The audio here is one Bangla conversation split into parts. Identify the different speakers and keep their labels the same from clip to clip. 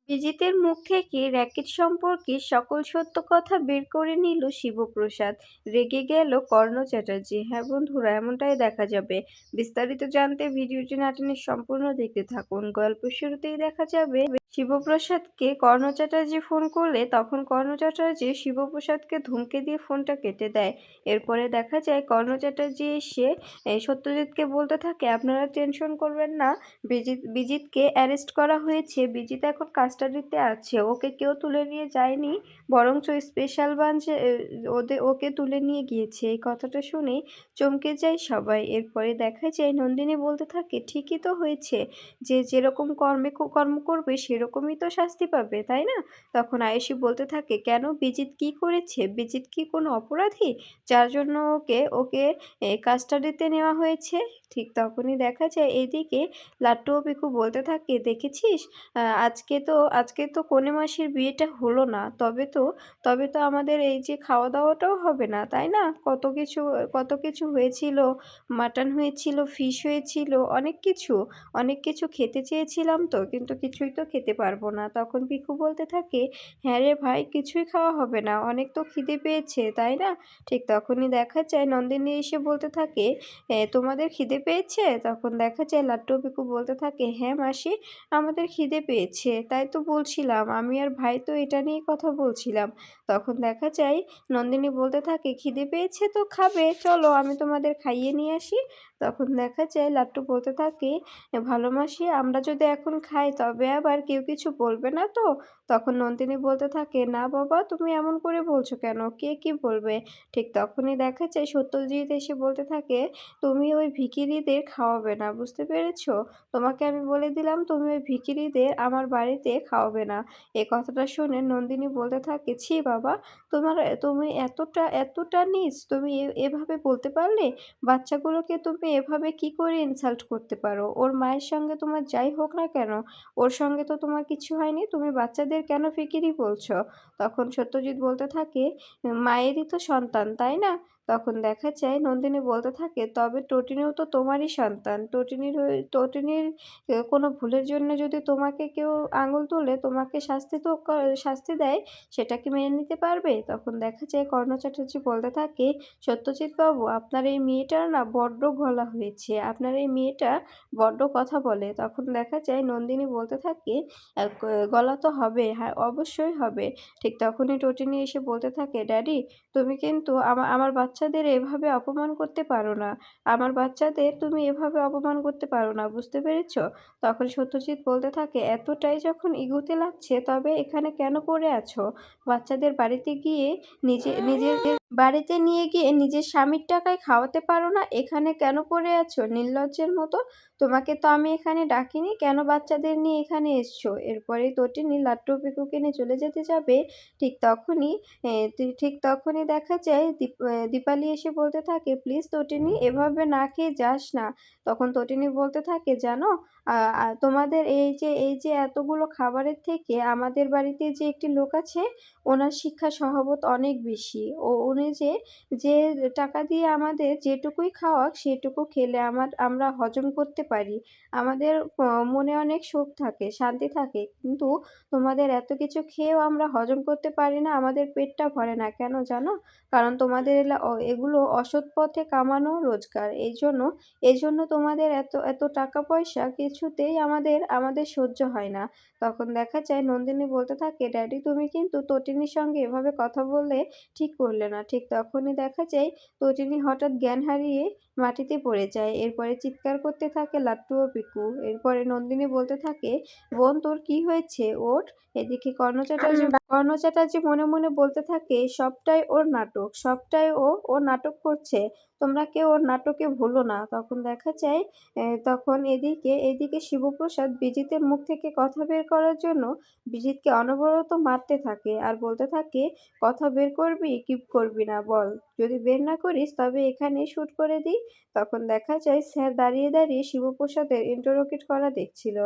Speaker 1: বিজিতের মুখ থেকে র‍্যাকেট সম্পর্কে সকল সত্য কথা বের করে নিল শিবপ্রসাদ। রেগে গেল কর্ণ চ্যাটার্জি। হ্যাঁ বন্ধুরা, এমনটাই দেখা যাবে। বিস্তারিত জানতে ভিডিওটি না টেনে সম্পূর্ণ দেখতে থাকুন। গল্পের শুরুতেই দেখা যাবে শিবপ্রসাদকে কর্ণ চ্যাটার্জি ফোন করলে তখন কর্ণ চ্যাটার্জি শিবপ্রসাদকে ধমকে দিয়ে ফোনটা কেটে দেয়। এরপরে দেখা যায় কর্ণ চ্যাটার্জি এসে সত্যজিৎকে বলতে থাকে, আপনারা টেনশন করবেন না, বিজিতকে অ্যারেস্ট করা হয়েছে। বিজিত এখন কাস্টাডিতে আছে, ওকে কেউ তুলে নিয়ে যায়নি, বরঞ্চ স্পেশাল ব্রাঞ্চে ওকে তুলে নিয়ে গিয়েছে। এই কথাটা শুনে চমকে যায় সবাই। এরপরে দেখা যায় নন্দিনী বলতে থাকে, ঠিকই তো হয়েছে, যে যেরকম কর্ম করবে সেরকমই তো শাস্তি পাবে, তাই না? তখন আয়েশি বলতে থাকে, কেন, বিজিত কি করেছে? বিজিত কি কোনো অপরাধী যার জন্য ওকে ওকে কাস্টাডিতে নেওয়া হয়েছে? ঠিক তখনই দেখা যায় এদিকে লাট্টু ও পিকু বলতে থাকে, দেখেছিস, আজকে তো কনে মাসির বিয়েটা হলো না, তবে তো আমাদের এই যে খাওয়া দাওয়াটাও হবে না, তাই না? কত কিছু হয়েছিল, মাটন হয়েছিল, ফিশ হয়েছিল, অনেক কিছু খেতে চেয়েছিলাম তো, কিন্তু কিছুই তো খেতে পারবো না। তখন পিকু বলতে থাকে, হ্যাঁ রে ভাই, কিছুই খাওয়া হবে না, অনেক তো খিদে পেয়েছে, তাই না? ঠিক তখনই দেখা যায় নন্দিনী এসে বলতে থাকে, তোমাদের খিদে পেয়েছে? তখন দেখা যায় লাট্টু ও পিকু বলতে থাকে, হ্যাঁ মাসি, আমাদের খিদে পেয়েছে, তাই তো বলছিলাম, আমি আর ভাই তো এটা নিয়েই কথা বলছিলাম। তখন দেখা যায় নন্দিনী বলতে থাকে, খিদে পেয়েছে তো খাবে, চলো আমি তোমাদের খাইয়ে নিয়ে আসি। তখন দেখা যায় লাট্টু বলতে থাকে, ভালো মাসি, আমরা যদি এখন খাই তবে আবার কেউ কিছু বলবে না তো? তখন নন্দিনী বলতে থাকে, না বাবা, তুমি এমন করে বলছো কেন, কে কি বলবে? ঠিক তখনই দেখা যায় সত্যজিৎ এসে বলতে থাকে, তুমি ওই ভিখিরিদের খাওয়াবে না, বুঝতে পেরেছো? তোমাকে আমি বলে দিলাম, তুমি ওই ভিখিরিদের আমার বাড়িতে খাওয়াবে না। এ কথাটা শুনে নন্দিনী বলতে থাকে, ছি বাবা, তুমি এতটা নীচ, তুমি এভাবে বলতে পারলে? বাচ্চাগুলোকে তুমি এভাবে কি করে ইনসাল্ট করতে পারো? ওর মায়ের সঙ্গে তোমার যাই হোক না কেন, ওর সঙ্গে তো তোমার কিছু হয়নি, তুমি বাচ্চাদের কেন ফিকিরি বলছো? তখন সত্যজিৎ বলতে থাকে, মায়েরই তো সন্তান, তাই না? তখন দেখা যায় নন্দিনী বলতে থাকে, তবে টটিনিও তো তোমারই সন্তান। টটিনির কোনো ভুলের জন্য যদি তোমাকে কেউ আঙুল তোলে, তোমাকে শাস্তি দেয়, সেটা কি মেনে নিতে পারবে? তখন দেখা যায় কর্ণ চ্যাটার্জি বলতে থাকে, সত্যজিৎ বাবু, আপনার এই মেয়েটার না বড্ড গলা হয়েছে, আপনার এই মেয়েটা বড্ড কথা বলে। তখন দেখা যায় নন্দিনী বলতে থাকে, গলা তো হবে, হ্যাঁ অবশ্যই হবে। ঠিক তখনই টটিনি এসে বলতে থাকে, ড্যাডি, তুমি কিন্তু আমার বাচ্চাদের এভাবে অপমান করতে পারো না, আমার বাচ্চাদের তুমি এভাবে অপমান করতে পারো না, বুঝতে পেরেছো? তখন সত্যজিৎ বলতে থাকে, এতটাই যখন ইগোতে লাগছে তবে এখানে কেন পড়ে আছো? বাচ্চাদের বাড়িতে গিয়ে নিজের বাড়িতে নিয়ে গিয়ে নিজের স্বামীর টাকায় খাওয়াতে পারো না, এখানে কেন পড়ে আছো নির্লজ্জের মতো? তোমাকে তো আমি এখানে ডাকিনি, কেন বাচ্চাদের নিয়ে এখানে এসছো? এরপরে টটিনি লাট্টু ও পিকুকে নিয়ে চলে যেতে যাবে। ঠিক তখনই দেখা যায় দীপালি এসে বলতে থাকে, প্লিজ টটিনি, এভাবে না খেয়ে যাস না। তখন টটিনি বলতে থাকে, জানো, তোমাদের এই যে এতগুলো খাবারের থেকে আমাদের বাড়িতে যে একটি লোক আছে, ওনার শিক্ষা সহবত অনেক বেশি। উনি যে টাকা দিয়ে আমাদের যেটুকুই খাওয়াক সেটুকু খেলে আমরা হজম করতে পারি। আমাদের মনে অনেক সুখ থাকে, শান্তি থাকে। কিন্তু তোমাদের এত কিছু খেয়েও আমরা হজম করতে পারি না, আমাদের পেটটা ভরে না। কেন জানো? কারণ তোমাদের এগুলো অসৎ পথে কামানো রোজগার। এই জন্য তোমাদের এত টাকা পয়সা কিছুতেই আমাদের সহ্য হয় না। তখন দেখা যায় নন্দিনী বলতে থাকে, ড্যাডি, তুমি কিন্তু তটিনীর সঙ্গে এভাবে কথা বললে ঠিক করলে না। ঠিক তখনই দেখা যায় তটিনী হঠাৎ জ্ঞান হারিয়ে মাটিতে পড়ে যায়। এরপরে চিৎকার করতে থাকে লাট্টু ও পিকু। এরপরে নন্দিনী বলতে থাকে, বোন, তোর কি হয়েছে, ওঠ। এদিকে কর্ণ চ্যাটার্জি মনে মনে বলতে থাকে, সবটাই ওর নাটক, সবটাই ও নাটক করছে, তোমরা কেউ ওর নাটকে ভুলো না। তখন দেখা যায় তখন এদিকে শিবপ্রসাদ বিজিতের মুখ থেকে কথা বের করার জন্য বিজিতকে অনবরত মারতে থাকে আর বলতে থাকে, কথা বের করবি কি করবি না বল, যদি বের না করিস তবে এখানেই শুট করে দিই। তখন দেখা যায় স্যার দাঁড়িয়ে দাঁড়িয়ে শিবপ্রসাদের ইন্টারোগেট করা দেখছিল।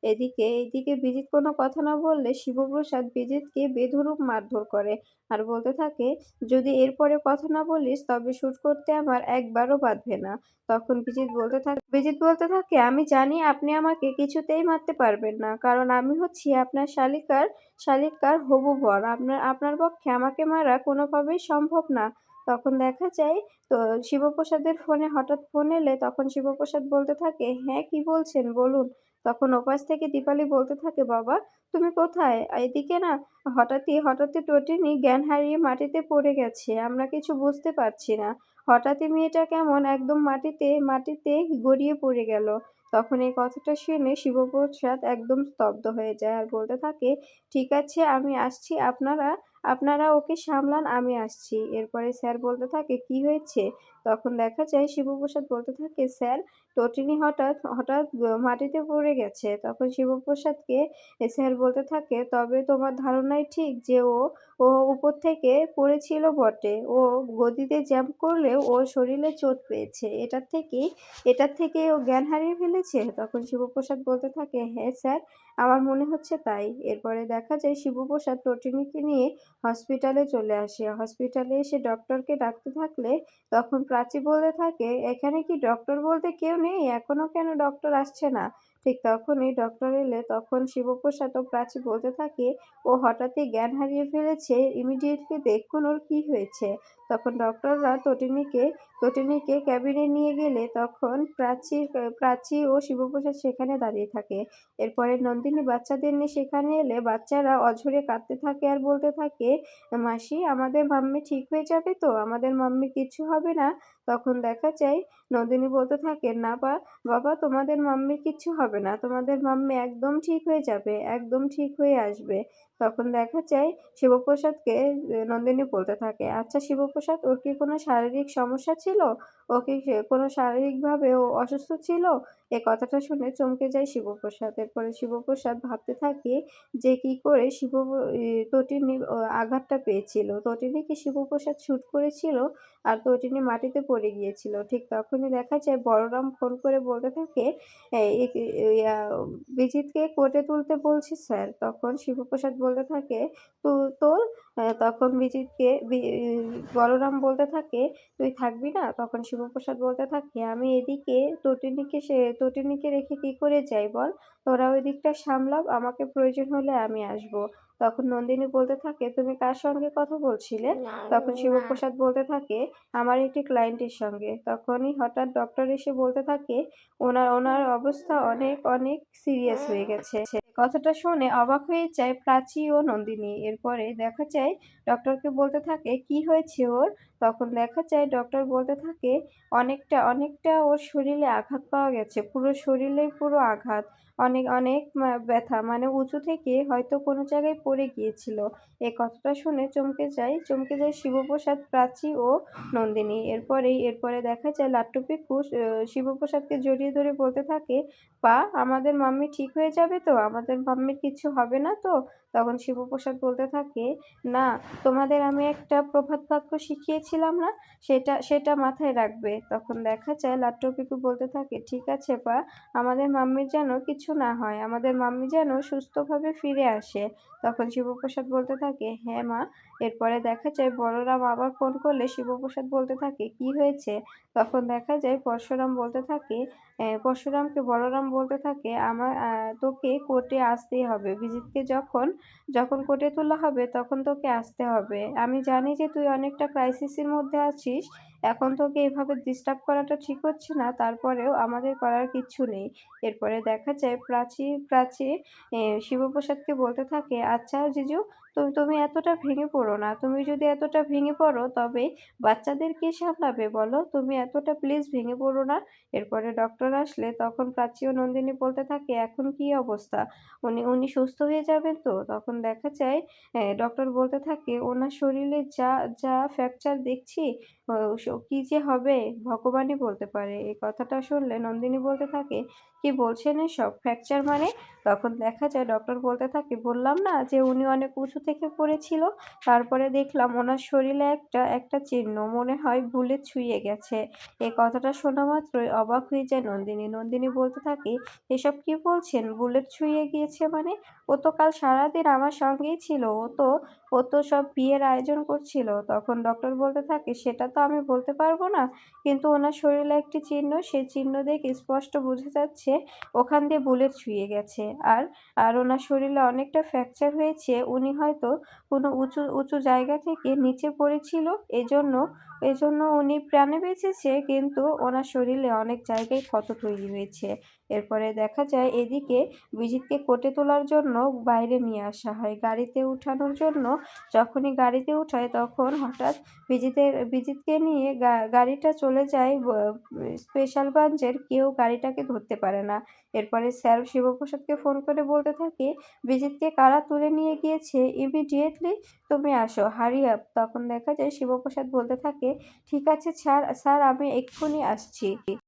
Speaker 1: এইদিকে বিজিত কোনো কথা না বললে শিবপ্রসাদ বিজিতকে বেধড়ক মারধর করে আর বলতে থাকে, "যদি এরপরে কথা না বলিস তবে শ্যুট করতে আমার একবারও বাধবে না।" তখন বিজিত বলতে থাকে, "আমি জানি আপনি আমাকে কিছুতেই মারতে পারবেন না। কারণ আমি হচ্ছি আপনার শালিকার হবু বর। আপনার পক্ষে আমাকে মারা কোনোভাবেই সম্ভব না।" তখন দেখা যায় তো শিবপ্রসাদের ফোনে হঠাৎ ফোন এলে তখন শিবপ্রসাদ বলতে থাকে, "হ্যাঁ, কি বলছেন বলুন।" তখন ওপাশ থেকে দীপালি বলতে থাকে, "বাবা তুমি কোথায়? এদিকে না হঠাৎই টটিনি জ্ঞান হারিয়ে মাটিতে পড়ে গেছে। আমরা কিছু বুঝতে পারছি না। হঠাৎই মেয়েটা কেমন একদম মাটিতে গড়িয়ে পড়ে গেল।" তখন এই কথাটা শুনে শিবপ্রসাদ একদম স্তব্ধ হয়ে যায় আর বলতে থাকে, "ঠিক আছে আমি আসছি, আপনারা ওকে সামলান, আমি আসছি।" এরপরে স্যার বলতে থাকে, "কি হয়েছে?" তখন দেখা যায় শিবপ্রসাদ বলতে থাকে, "স্যার টটিনি হঠাৎ মাটিতে পড়ে গেছে।" তখন শিবপ্রসাদকে স্যার বলতে থাকে, "তবে তোমার ধারণাই ঠিক যে ও উপর থেকে পড়েছিল বটে। ও গদিতে জাম্প করলেও ওর শরীরে চোট পেয়েছে। এটার থেকেই ও জ্ঞান হারিয়ে ফেলেছে?" তখন শিবপ্রসাদ বলতে থাকে, "হ্যাঁ স্যার, আমার মনে হচ্ছে তাই।" এরপরে দেখা যায় শিবপ্রসাদ টটিনিকে নিয়ে হসপিটালে চলে আসে। হসপিটালে এসে ডক্টরকে ডাকতে থাকলে তখন প্রাচী বলতে থাকে, "এখানে কি ডক্টর বলতে কেউ নেই? এখনো কেন ডক্টর আসছে না?" ঠিক তখনই ডক্টর এলে তখন শিবপ্রসাদ ও প্রাচী বলতে থাকে, "ও হঠাৎই জ্ঞান হারিয়ে ফেলেছে, ইমিডিয়েটলি দেখুন ওর কী হয়েছে।" তখন ডক্টররা তটিনীকে ক্যাবিনে নিয়ে গেলে তখন প্রাচী ও শিবপ্রসাদ সেখানে দাঁড়িয়ে থাকে। এরপরে নন্দিনী বাচ্চাদের নিয়ে সেখানে এলে বাচ্চারা অঝরে কাঁদতে থাকে আর বলতে থাকে, "মাসি আমাদের মাম্মি ঠিক হয়ে যাবে তো? আমাদের মাম্মির কিচ্ছু হবে না?" তখন দেখা যায় নন্দিনী বলতে থাকে, "না বাবা তোমাদের মাম্মির কিচ্ছু হবে না। তোমাদের মাম্মি একদম ঠিক হয়ে যাবে, একদম ঠিক হয়ে আসবে।" তখন দেখা যায় শিবপ্রসাদকে নন্দিনী বলতে থাকে, "আচ্ছা শিবপ্রসাদ ওর কি কোনো শারীরিক সমস্যা ছিল? ও কি কোনো শারীরিকভাবে ও অসুস্থ ছিল?" এ কথাটা শুনে চমকে যায় শিবপ্রসাদ। এরপরে শিবপ্রসাদ ভাবতে থাকে যে কি করে তটিনী আঘাতটা পেয়েছিল। তটিনীকে শিবপ্রসাদ শ্যুট করেছিল আর তটিনী মাটিতে পড়ে গিয়েছিল। ঠিক তখনই দেখা যায় বলরাম ফোন করে বলতে থাকে, "এ এ ইয়া বিজিতকে কোর্টে তুলতে বলছি স্যার।" তখন শিবপ্রসাদ বলতে থাকে, তোল।" তখন বিজিতকে বলরাম বলতে থাকে, "তুই থাকবি না?" তখন শিবপ্রসাদ বলতে থাকে, "আমি এদিকে তটিনীকে রেখে কি করে যাই বল? তোরা ওই দিকটা সামলা, আমাকে প্রয়োজন হলে আমি আসবো।" তখন নন্দিনী বলতে থাকে, "তুমি কার সঙ্গে কথা বলছিলে?" তখন শিবপ্রসাদ বলতে থাকে, "আমার একটি ক্লায়েন্টের সঙ্গে।" তখনই হঠাৎ ডক্টর এসে বলতে থাকে, ওনার অবস্থা অনেক সিরিয়াস হয়ে গেছে।" কথাটা শুনে অবাক হয়ে যায় প্রাচী ও নন্দিনী। এরপরে দেখা যায় ডক্টরকে বলতে থাকে, "কি হয়েছে ওর?" তখন দেখা যায় ডক্টর বলতে থাকে, অনেকটা ওর শরীরে আঘাত পাওয়া গেছে। পুরো শরীরেই পুরো আঘাত। অনেক ব্যথা। মানে উঁচু থেকে হয়তো কোনো জায়গায় পড়ে গিয়েছিল। এ কথাটা শুনে চমকে যায় শিবপ্রসাদ, প্রাচী ও নন্দিনী। এরপরে দেখা যায় লাট্টু পিকু শিবপ্রসাদকে জড়িয়ে ধরে বলতে থাকে, আমাদের মাম্মি ঠিক হয়ে যাবে তো? আমাদের মাম্মির কিচ্ছু হবে না তো?" তখন শিবপ্রসাদ বলতে থাকে, "না, তোমাদের আমি একটা প্রভাত বাক্য শিখিয়েছিলাম না? সেটা মাথায় রাখবে।" তখন দেখা যায় লাট্টু পিকু বলতে থাকে, "ঠিক আছে আমাদের মাম্মির যেন কিছু না হয়। আমাদের মাম্মি যেন সুস্থভাবে ফিরে আসে।" তখন শিবপ্রসাদ বলতে থাকে, "হ্যাঁ মা।" এরপরে দেখা যায় বলরাম আবার ফোন করলে শিবপ্রসাদ বলতে থাকে, "কি হয়েছে?" তখন দেখা যায় পরশুরামকে বলরাম বলতে থাকে, তোকে কোর্টে আসতেই হবে। বিজিতকে যখন কোর্টে তোলা হবে তখন তোকে আসতে হবে। আমি জানি যে তুই অনেকটা ক্রাইসিসের মধ্যে আছিস। এখন তোকে এভাবে ডিস্টার্ব করাটা ঠিক হচ্ছে না। তারপরেও আমাদের করার কিচ্ছু নেই।" এরপরে দেখা যায় প্রাচী শিবপ্রসাদকে বলতে থাকে, "আচ্ছা জিজু, তুমি এতটা ভেঙে পড়ো না। তুমি যদি এতটা ভেঙে পড়ো তবে বাচ্চাদের কে সামলাবে বলো? তুমি এতটা প্লিজ ভেঙে পড়ো না।" এরপরে ডক্টর আসলে তখন প্রাচী ও নন্দিনী বলতে থাকে, "এখন কী অবস্থা? উনি সুস্থ হয়ে যাবেন তো?" তখন দেখা যায় ডক্টর বলতে থাকে, "ওনার শরীরে যা ফ্র্যাকচার দেখছি কি যে হবে ভগবানই বলতে পারে। এই কথাটা শুনলে নন্দিনী বলতে থাকে, "কি বলছেন এসব? ফ্র্যাকচার মানে?" তখন দেখা যায় ডক্টর বলতে থাকে, "বললাম না যে উনি অনেক উঁচু থেকে পড়েছিল। তারপরে দেখলাম ওনার শরীরে একটা চিহ্ন। মনে হয় বুলেট ছুঁয়ে গেছে।" এই কথাটা শোনা মাত্রই অবাক হয়ে যায় নন্দিনী। নন্দিনী বলতে থাকে, "এসব কি বলছেন? বুলেট ছুঁয়ে গিয়েছে মানে? ও তো কাল সারাদিন আমার সঙ্গেই ছিল। ও তো সব বিয়ের আয়োজন করছিল।" তখন ডক্টর বলতে থাকে, "সেটা তো আমি বলতে পারব না। কিন্তু ওনার শরীরে একটি চিহ্ন, সেই চিহ্ন দেখে স্পষ্ট বোঝা যাচ্ছে ওখান দিয়ে বুলেট ছুঁয়ে গেছে। আর ওনার শরীরে অনেকটা ফ্র্যাকচার হয়েছে। উনি হয়তো কোনো উঁচু জায়গা থেকে নিচে পড়েছিল। এজন্য উনি প্রাণে বেঁচেছে, কিন্তু ওনার শরীরে অনেক জায়গায় ক্ষত তৈরি হয়েছে।" এরপরে দেখা যায় এদিকে বিজিতকে কোর্টে তোলার জন্য বাইরে নিয়ে আসা হয়। গাড়িতে উঠানোর জন্য যখনই গাড়িতে উঠায় তখন হঠাৎ বিজিতকে নিয়ে গাড়িটা চলে যায় স্পেশাল ব্রাঞ্চের, কেউ গাড়িটাকে ধরতে পারে না। এরপরে স্যার শিবপ্রসাদকে ফোন করে বলতে থাকে, "বিজিতকে কারা তুলে নিয়ে গিয়েছে? ইমিডিয়েটলি তুমি আসো, হারি আপ।" তখন দেখা যায় শিবপ্রসাদ বলতে থাকে, "ঠিক আছে স্যার, আমি এক্ষুনি আসছি।"